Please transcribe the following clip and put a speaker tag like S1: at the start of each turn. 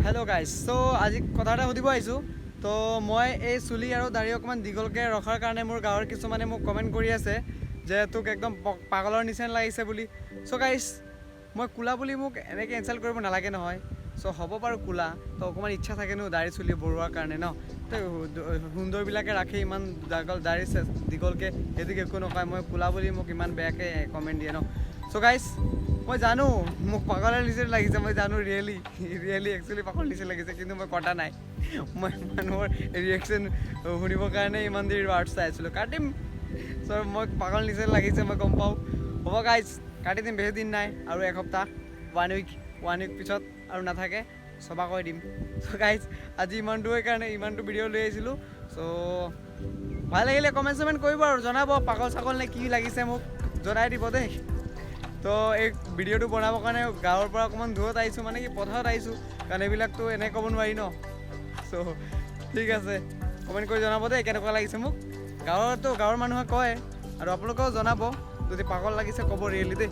S1: hello guys so आज कथा এটা সুধিব আহিছোঁ তো মই এই চুলি আৰু দাড়ি অকমান দীঘলকৈ ৰখাৰ কাৰণে মোৰ গাঁৱৰ কিছুমানে মোক কমেণ্ট কৰি আছে যে তোক একদম পাগলৰ নিচিনা লাগিছে বুলি সো গাইস মই কুলা বুলি মোক এনেকৈ ইনচাল্ট কৰিব নালাগে নহয় সো হ'ব পাৰোঁ কুলা তো অকমান ইচ্ছা থাকে ন দাড়ি চুলি বৰুৱাৰ কাৰণে ন তো সুন্দৰবিলাকে ৰাখে ইমান দাড়ি দীঘলকৈ সেইটোক একো নকয় মই কুলা বুলি মোক ইমান বেয়াকৈ কমেণ্ট দিয়ে ন সো গাইস মই জানো মোক পাগলৰ নিচিনা লাগিছে মই জানো ৰিয়েলি একচুৱেলি পাগল নিচিনা লাগিছে কিন্তু মই কটা নাই মই মানুহৰ ৰিয়েকশ্যন শুনিবৰ কাৰণে ইমান দেৰি ৱাৰ্ড চাই আছিলোঁ কাটিম চ' মই পাগল নিচিনা লাগিছে মই গম পাওঁ হ'ব গাইজ কাটি দিম বেছি দিন নাই আৰু এসপ্তাহ ওৱান উইক পিছত আৰু নাথাকে চবা কৈ দিম চ' গাইজ আজি ইমানটোৰ কাৰণে ইমানটো ভিডিঅ' লৈ আহিছিলোঁ চ' ভাল লাগিলে কমেণ্ট চমেণ্ট কৰিব আৰু জনাব পাগল চাগল নে কি লাগিছে মোক জনাই দিব দেই তো এই ভিডিঅ'টো বনাবৰ কাৰণে গাঁৱৰ পৰা অকণমান দূৰত আহিছোঁ মানে কি পথাৰত আহিছোঁ কাৰণ এইবিলাকতো এনেকৈ ক'ব নোৱাৰি ন চ' ঠিক আছে কমেণ্ট কৰি জনাব দেই কেনেকুৱা লাগিছে মোক গাঁৱৰ মানুহে কয় আৰু আপোনালোকেও জনাব যদি পাগল লাগিছে ক'ব ৰিয়েলি দেই